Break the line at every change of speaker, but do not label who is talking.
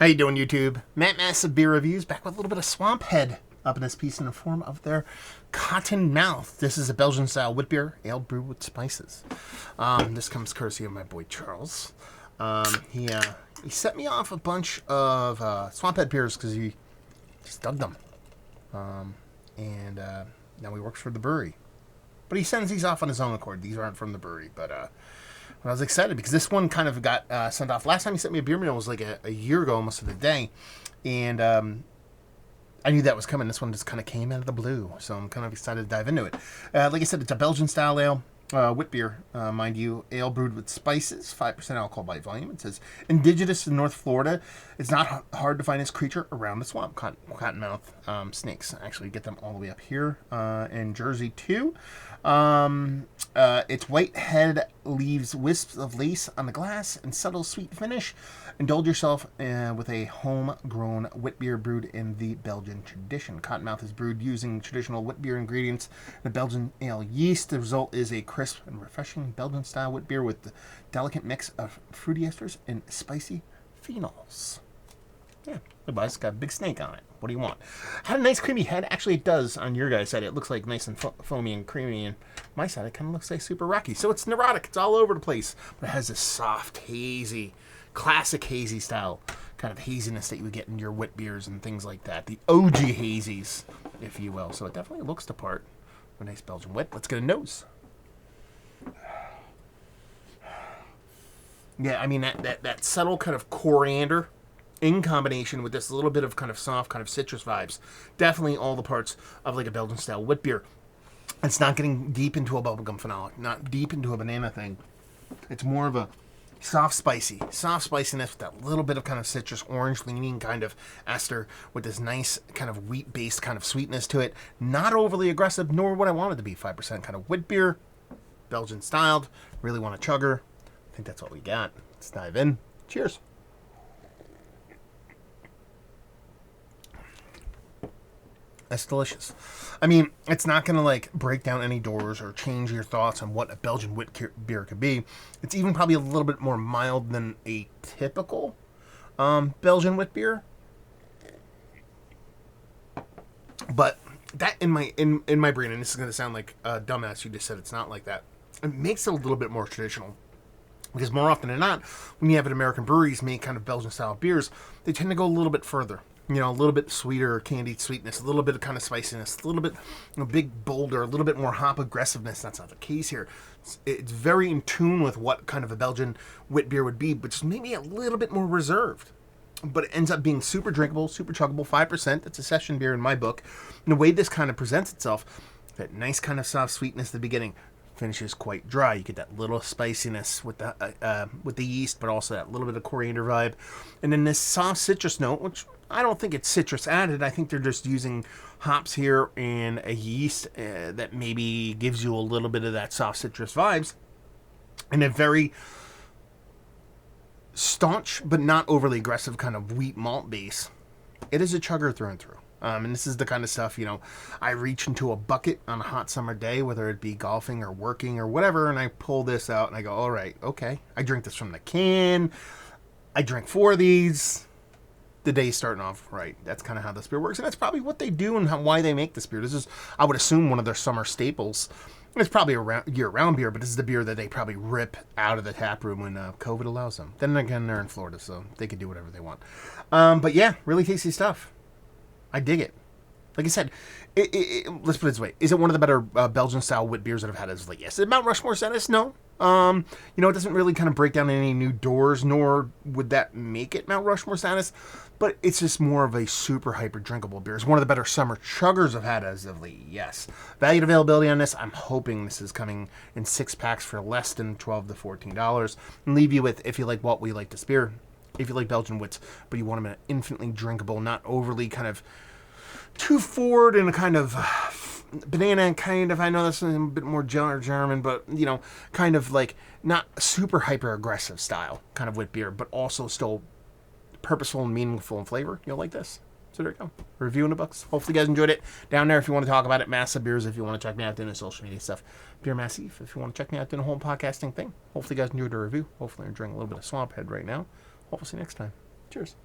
How you doing, YouTube? Matt Massive Beer Reviews back with a little bit of Swamp Head up in this piece in the form of their Cotton Mouth. This is a Belgian-style Witbier, ale brewed with spices. This comes courtesy of my boy Charles. He set me off a bunch of Swamp Head beers because he just dug them. And now he works for the brewery. But he sends these off on his own accord. These aren't from the brewery, but I was excited because this one kind of got sent off. Last time he sent me a beer meal was like a year ago, almost to the day. And I knew that was coming. This one just kind of came out of the blue. So I'm kind of excited to dive into it. Like I said, it's a Belgian-style ale. Witbier, mind you, ale brewed with spices, 5% alcohol by volume. It says, indigenous to North Florida, it's not hard to find this creature around the swamp. Cottonmouth snakes. Actually, get them all the way up here in Jersey, too. Its white head leaves wisps of lace on the glass and subtle sweet finish. Indulge yourself with a homegrown Witbier brewed in the Belgian tradition. Cottonmouth is brewed using traditional Witbier ingredients and a Belgian ale yeast. The result is a crisp and refreshing Belgian-style Witbier with the delicate mix of fruity esters and spicy phenols. Yeah, goodbye. It's got a big snake on it. What do you want? Had a nice creamy head. Actually, it does on your guys' side. It looks like nice and foamy and creamy. And my side, it kind of looks like super rocky. So it's neurotic. It's all over the place. But it has this soft, hazy, classic hazy style kind of haziness that you would get in your wit beers and things like that. The OG hazies, if you will. So it definitely looks the part of a nice Belgian wit. Let's get a nose. Yeah, I mean, that subtle kind of coriander in combination with this little bit of kind of soft, kind of citrus vibes. Definitely all the parts of like a Belgian-style wit beer. It's not getting deep into a bubblegum phenolic, not deep into a banana thing. It's more of a soft spiciness with that little bit of kind of citrus, orange-leaning kind of ester with this nice kind of wheat-based kind of sweetness to it. Not overly aggressive, nor what I want it to be. 5% kind of wit beer, Belgian-styled. Really want a chugger. I think that's what we got. Let's dive in. Cheers. That's delicious. I mean, it's not going to like break down any doors or change your thoughts on what a Belgian wit beer could be. It's even probably a little bit more mild than a typical Belgian wit beer. But that in my brain, and this is going to sound like a dumbass, you just said it's not like that. It makes it a little bit more traditional. Because more often than not, when you have American breweries make kind of Belgian-style beers, they tend to go a little bit further. You know, a little bit sweeter, candied sweetness, a little bit of kind of spiciness, a little bit, big, bolder, a little bit more hop aggressiveness. That's not the case here. It's very in tune with what kind of a Belgian wit beer would be, but just maybe a little bit more reserved. But it ends up being super drinkable, super chuggable, 5%. It's a session beer in my book. And the way this kind of presents itself, that nice kind of soft sweetness at the beginning, finishes quite dry. You get that little spiciness with the yeast, but also that little bit of coriander vibe. And then this soft citrus note, which I don't think it's citrus added. I think they're just using hops here and a yeast that maybe gives you a little bit of that soft citrus vibes. And a very staunch, but not overly aggressive kind of wheat malt base. It is a chugger through and through. And this is the kind of stuff, you know, I reach into a bucket on a hot summer day, whether it be golfing or working or whatever, and I pull this out and I go, all right, okay. I drink this from the can. I drink 4 of these. The day's starting off right. That's kind of how this beer works. And that's probably what they do and why they make this beer. This is, I would assume, one of their summer staples. It's probably a year-round beer, but this is the beer that they probably rip out of the tap room when COVID allows them. Then again, they're in Florida, so they can do whatever they want. But yeah, really tasty stuff. I dig it. Like I said, let's put it this way. Is it one of the better Belgian-style wit beers that I've had as of late? Yes. Is it Mount Rushmore status? No. You know, it doesn't really kind of break down any new doors, nor would that make it Mount Rushmore status. But it's just more of a super hyper drinkable beer. It's one of the better summer chuggers I've had as of late. Yes. Value availability on this. I'm hoping this is coming in 6-packs for less than $12 to $14. And leave you with, if you like what we like this beer, if you like Belgian wits, but you want them in an infinitely drinkable, not overly kind of too forward in a kind of banana kind of, I know that's a bit more German, but, you know, kind of like not super hyper aggressive style kind of wit beer, but also still purposeful and meaningful in flavor. You'll like this. So there you go. Review in the books. Hopefully you guys enjoyed it. Down there if you want to talk about it. Massive Beers if you want to check me out doing the social media stuff. Beer Massive if you want to check me out doing the whole podcasting thing. Hopefully you guys enjoyed the review. Hopefully you're enjoying a little bit of Swamp Head right now. Hopefully see you next time. Cheers.